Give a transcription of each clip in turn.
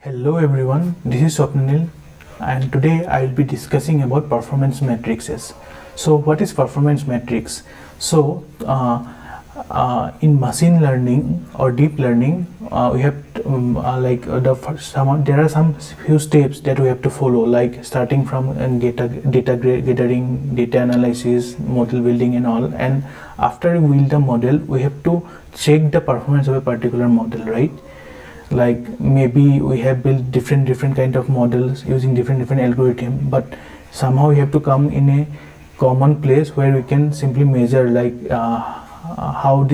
Hello everyone, this is Swapnil and today I will be discussing about performance matrices. So what is performance matrix? In machine learning or deep learning, we have there are some few steps that we have to follow, like starting from data gathering, data analysis, model building and all. And after we build the model, we have to check the performance of a particular model, right? Like maybe we have built different kind of models using different algorithm, but somehow we have to come in a common place where we can simply measure how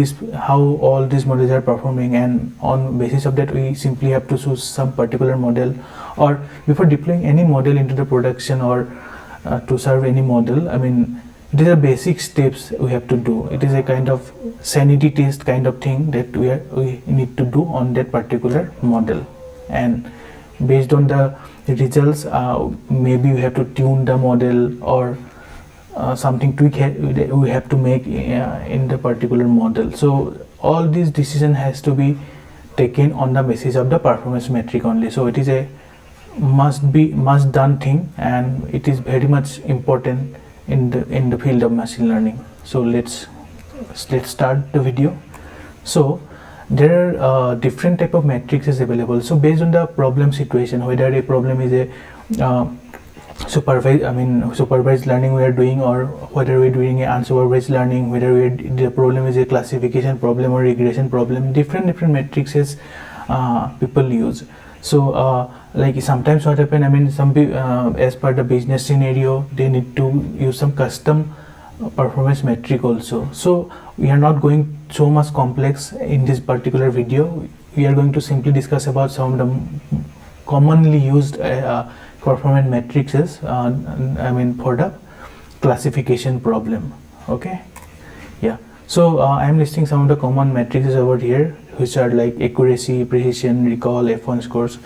all these models are performing, and on basis of that we simply have to choose some particular model. Or before deploying any model into the production or to serve any model, I mean, these are basic steps we have to do. It is a kind of sanity test kind of thing that we need to do on that particular model, and based on the results, maybe we have to tune the model or something tweak we have to make in the particular model. So all these decision has to be taken on the basis of the performance metric only. So it is a must done thing, and it is very much important in the field of machine learning. So let's start the video. So there are different type of matrices available. So based on the problem situation, whether a problem is a supervised learning we are doing, or whether we're doing a unsupervised learning, whether the problem is a classification problem or regression problem, different matrices people use. So like sometimes what happen, I mean, some as per the business scenario, they need to use some custom performance metric also. So we are not going so much complex in this particular video. We are going to simply discuss about some of the commonly used performance matrices, I mean, for the classification problem. Okay, yeah. So I am listing some of the common matrices over here, which are like accuracy, precision, recall, F1 scores,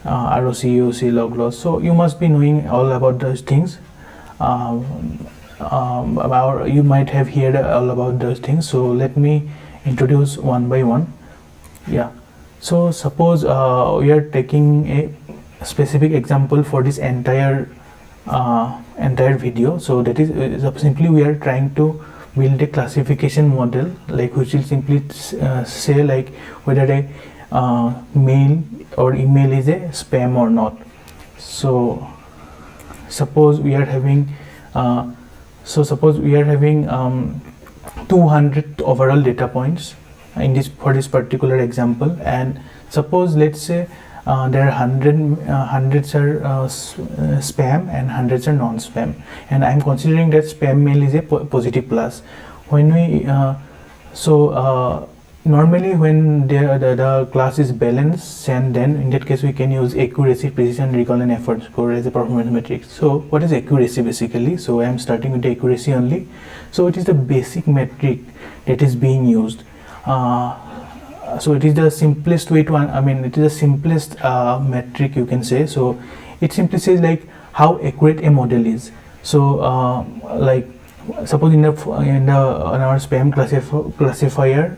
ROC, EOC, log loss. So you must be knowing all about those things. You might have heard all about those things. So let me introduce one by one. Yeah. So suppose we are taking a specific example for this entire video. So that is simply we are trying to build a classification model, like which will simply say like whether a mail or email is a spam or not. So suppose we are having 200 overall data points for this particular example, and suppose let's say there are hundreds are spam and hundreds are non-spam, and I'm considering that spam mail is a positive plus. When we normally when the class is balanced, and then in that case we can use accuracy, precision, recall and effort score as a performance metric. So what is accuracy basically? So I am starting with the accuracy only. So it is the basic metric that is being used. So it is the simplest way to, I mean, it is the simplest metric you can say. So it simply says like how accurate a model is. So like suppose in our spam classifier,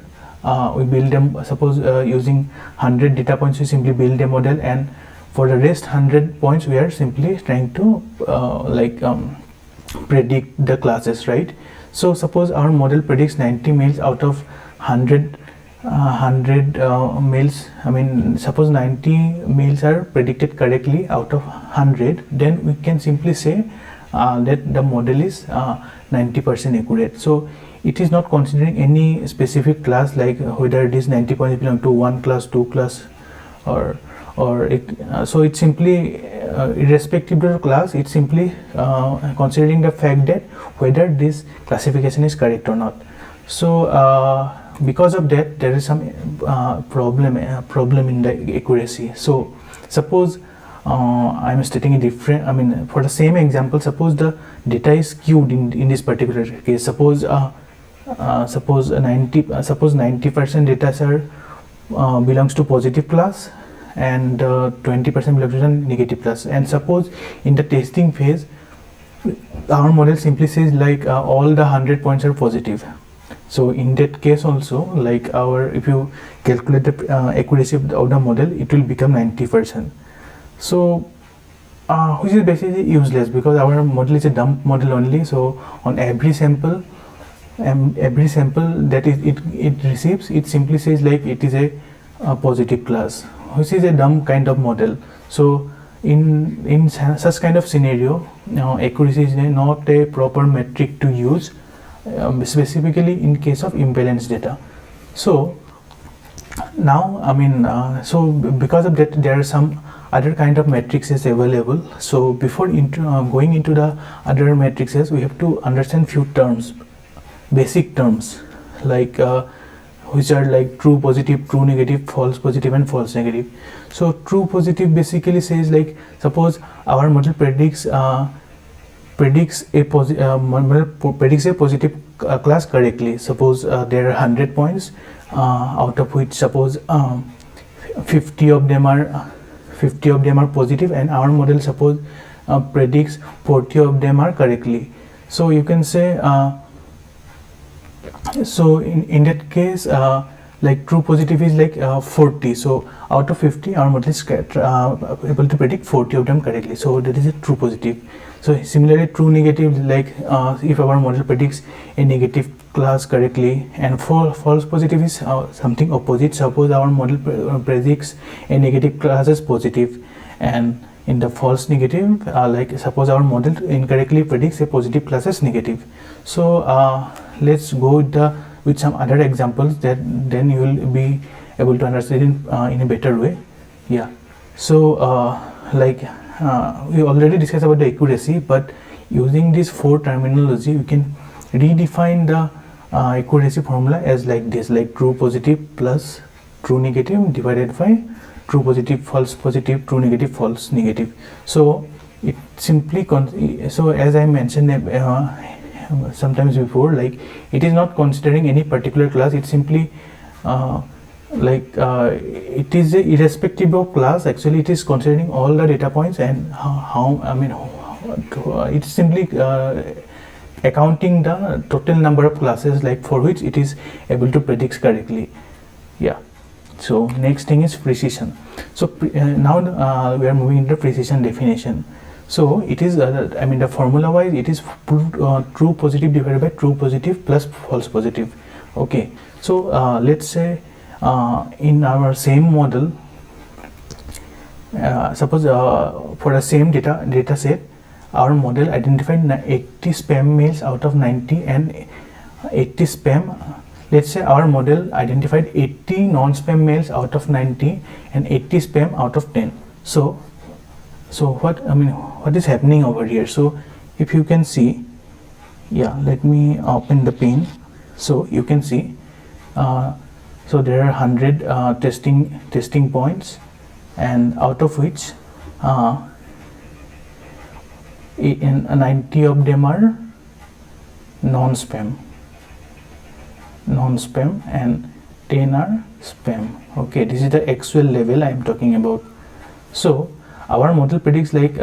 we build them, suppose using 100 data points, we simply build a model, and for the rest 100 points we are simply trying to predict the classes, right? So suppose our model predicts 90 mails out of 100 mails. I mean, suppose 90 mails are predicted correctly out of 100, then we can simply say that the model is 90% accurate. So it is not considering any specific class, like whether it is 90 points belong to 1 class, 2 class, or so it's simply irrespective of class, it's simply considering the fact that whether this classification is correct or not. So because of that, there is some problem in the accuracy. So suppose I'm stating a different, I mean, for the same example, suppose the data is skewed in this particular case. Suppose 90% data belongs to positive class, and 20% belongs to negative class. And suppose in the testing phase, our model simply says like all the 100 points are positive. So in that case also, like if you calculate the accuracy of the model, it will become 90%. So which is basically useless because our model is a dump model only. So on every sample that it receives, it simply says like it is a positive class, which is a dumb kind of model. So in such kind of scenario, accuracy is not a proper metric to use, specifically in case of imbalanced data. So now so because of that, there are some other kind of matrices available. So before going into the other matrices, we have to understand few terms, basic terms, like which are like true positive, true negative, false positive, and false negative. So true positive basically says like, suppose our model predicts a positive class correctly. Suppose there are 100 points, out of which suppose 50 of them are positive, and our model suppose predicts 40 of them are correctly. So you can say so in that case, like true positive is like 40. So out of 50, our model is able to predict 40 of them correctly. So that is a true positive. So similarly, true negative, like if our model predicts a negative class correctly, and false positive is something opposite. Suppose our model predicts a negative class as positive, and in the false negative, like suppose our model incorrectly predicts a positive class as negative. So let's go with some other examples, that then you will be able to understand in a better way. Yeah. So like we already discussed about the accuracy, but using this 4 terminology, we can redefine the accuracy formula as like this, like true positive plus true negative divided by true positive, false positive, true negative, false negative. So it simply so as I mentioned sometimes before, like it is not considering any particular class. It simply it is irrespective of class. Actually, it is considering all the data points, and it's simply accounting the total number of classes like for which it is able to predict correctly. Yeah. So next thing is precision. So now we are moving into precision definition. So it is the formula wise, it is true positive divided by true positive plus false positive. Okay. So let's say in our same model, suppose for the same data set, our model identified 80 spam mails out of 90 and 80 spam. Let's say our model identified 80 non-spam mails out of 90 and 80 spam out of 10. So what is happening over here? So if you can see, yeah, let me open the pane. So you can see, so there are 100 testing points, and out of which 90 of them are non-spam and 10 are spam. Okay, this is the actual level I am talking about. So our model predicts like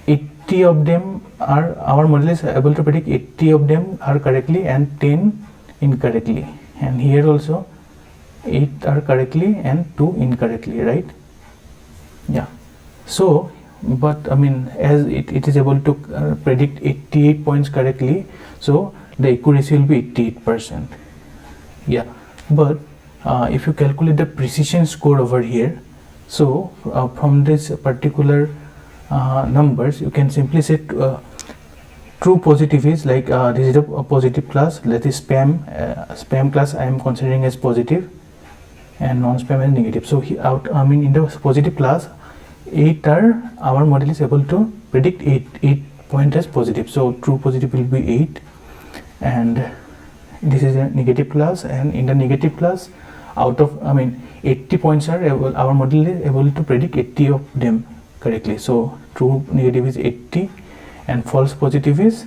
80 of them are, our model is able to predict 80 of them are correctly and 10 incorrectly, and here also 8 are correctly and 2 incorrectly, right? Yeah. So but as it is able to predict 88 points correctly, so the accuracy will be 88%. Yeah. But if you calculate the precision score over here, so from this particular numbers, you can simply say true positive is like this is a positive class, that is spam class I am considering as positive, and non-spam as negative. So in the positive class, 8 are, our model is able to predict 8 point as positive. So true positive will be 8, and this is a negative class, and in the negative class, out of 80 points are able, our model is able to predict 80 of them correctly. So true negative is 80 and false positive is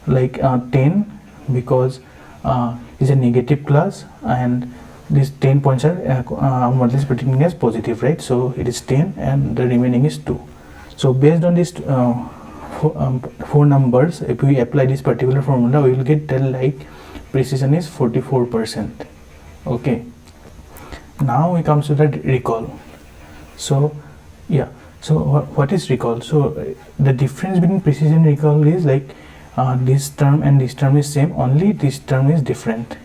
like 10, because it's a negative class, and these 10 points are our model is predicting as positive, right? So it is 10 and the remaining is 2. So based on these 4 numbers, if we apply this particular formula, we will get that like precision is 44%. Okay. Now we come to the recall. So Yeah, so what is recall? So the difference between precision recall is like this term and this term is same, only this term is different.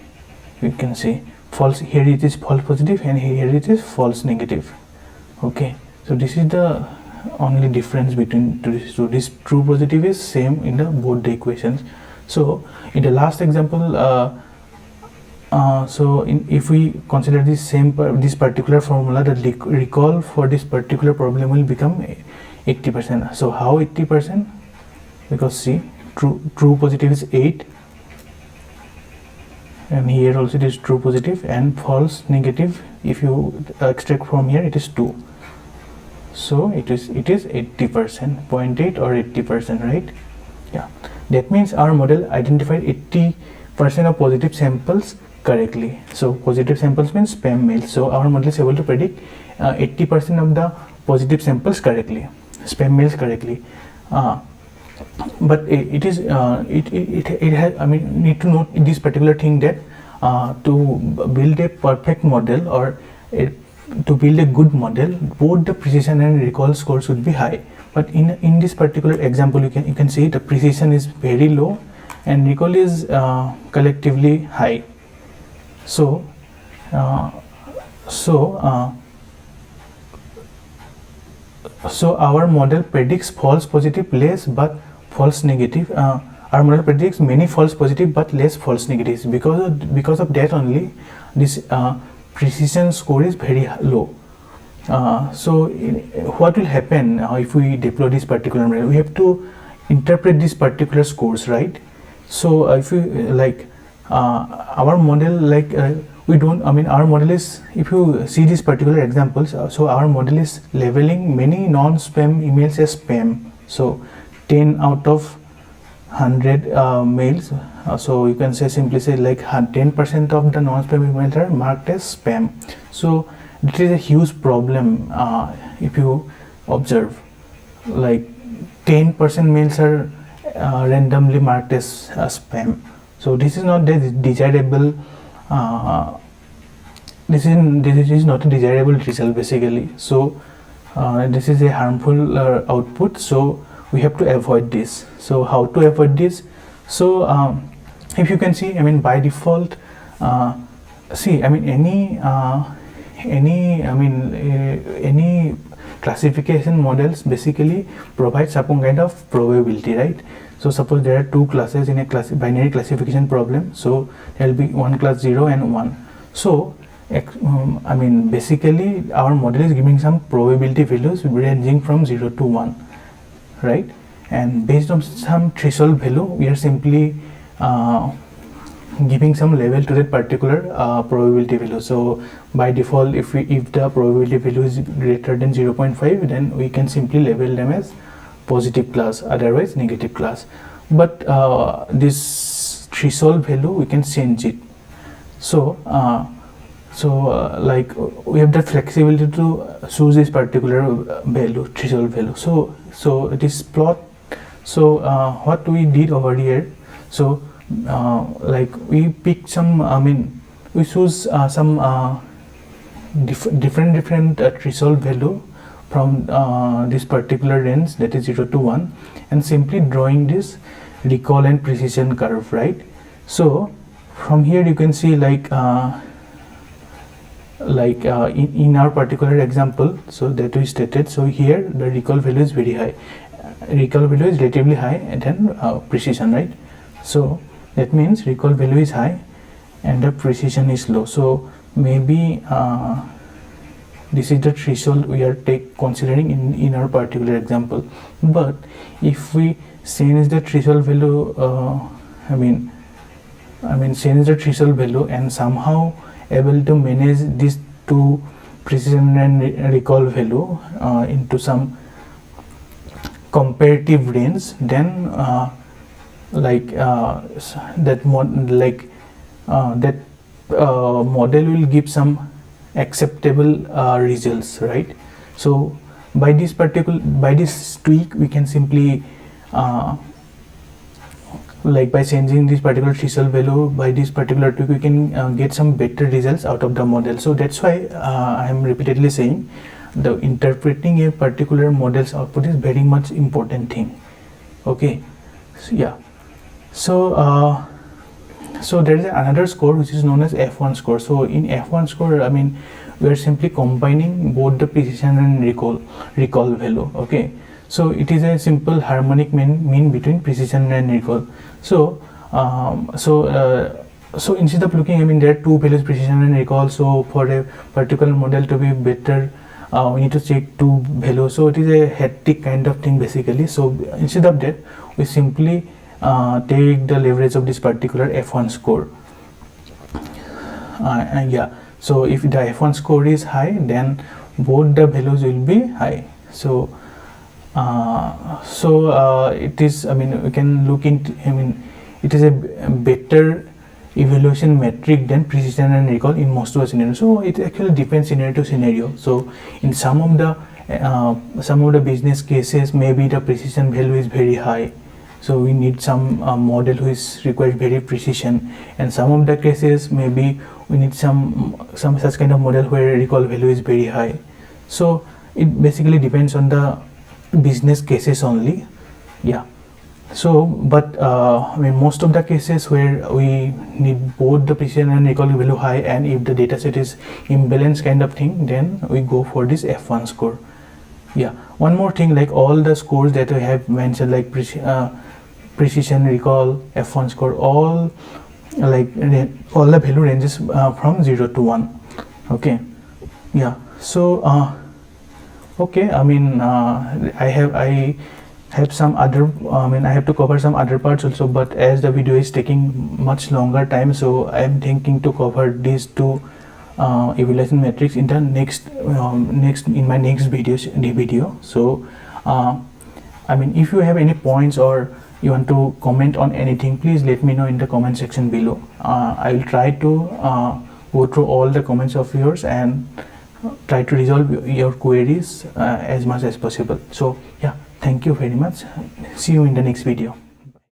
You can see false, here it is false positive and here it is false negative. Okay, so this is the only difference between these two. This true positive is same in the both the equations. So in the last example, if we consider this particular formula, the recall for this particular problem will become 80%. So how 80%? Because see, true positive is 8, and here also it is true positive, and false negative, if you extract from here, it is 2. So it is 80%, 0.8 or 80%, right? Yeah, that means our model identified 80% of positive samples correctly. So positive samples means spam mails. So our model is able to predict 80% of the positive samples correctly, spam mails correctly. But it has, I mean, need to note this particular thing, that to build a perfect model or to build a good model, both the precision and recall scores should be high. But in this particular example, you can see the precision is very low and recall is collectively high. So our model predicts false positive less but false negative. Our model predicts many false positive but less false negatives. Because of that only, this precision score is very low. So what will happen if we deploy this particular model? We have to interpret these particular scores, right? So if we like our model, like we don't, I mean, our model is, if you see these particular examples, so our model is labeling many non-spam emails as spam. So 10 out of 100 mails, so you can say, simply say, like 10% of the non-spam emails are marked as spam. So it is a huge problem. If you observe, like 10% mails are randomly marked as spam. So this is not the desirable, this is not a desirable result basically. So this is a harmful output, so we have to avoid this. So how to avoid this? So if you can see, I mean, by default, see, I mean, any classification models basically provide some kind of probability, right? So suppose there are two classes in a binary classification problem, so there will be one class 0 and 1. So I mean, basically our model is giving some probability values ranging from 0 to 1, right? And based on some threshold value, we are simply giving some label to that particular probability value. So by default, if the probability value is greater than 0.5, then we can simply label them as positive class, otherwise negative class. But this threshold value, we can change it. So like we have the flexibility to choose this particular value, threshold value. So this plot, so what we did over here, so like we picked some, I mean, we choose some different threshold value from this particular range, that is 0 to 1, and simply drawing this recall and precision curve, right? So from here you can see, like in our particular example, so that we stated, so here the recall value is very high, recall value is relatively high, and then precision, right? So that means recall value is high and the precision is low. So maybe this is the threshold we are considering in our particular example. But if we change the threshold value, I mean change the threshold value and somehow able to manage these two precision and recall value into some comparative range, then that model will give some acceptable results, right? So by this tweak, we can simply like by changing this particular threshold value, by this particular tweak, we can get some better results out of the model. So that's why I am repeatedly saying the interpreting a particular model's output is very much important thing. Okay, so yeah, so so there is another score which is known as F1 score. So in F1 score, I mean, we are simply combining both the precision and recall value. Okay, so it is a simple harmonic mean between precision and recall. So so instead of looking, I mean, there are two values, precision and recall. So for a particular model to be better, we need to check two values. So it is a hectic kind of thing basically. So instead of that, we simply take the leverage of this particular F1 score. And yeah, so if the F1 score is high, then both the values will be high. So it is, I mean, we can look into, I mean, it is a better evaluation metric than precision and recall in most of the scenarios. So it actually depends scenario to scenario. So in some of the business cases, maybe the precision value is very high, so we need some model which requires very precision, and some of the cases maybe we need some such kind of model where recall value is very high. So it basically depends on the business cases only. Yeah, so but I mean, most of the cases where we need both the precision and recall value high, and if the dataset is imbalanced kind of thing, then we go for this F1 score. Yeah, one more thing, like all the scores that I have mentioned, like precision, recall, F1 score, all like all the value ranges from 0 to 1. Okay, yeah, so okay, I mean, I have some other, I mean, I have to cover some other parts also, but as the video is taking much longer time, so I am thinking to cover these two evaluation metrics in the next in my next video. So I mean, if you have any points or you want to comment on anything, please let me know in the comment section below. I will try to go through all the comments of yours and try to resolve your queries as much as possible. So yeah, thank you very much. See you in the next video.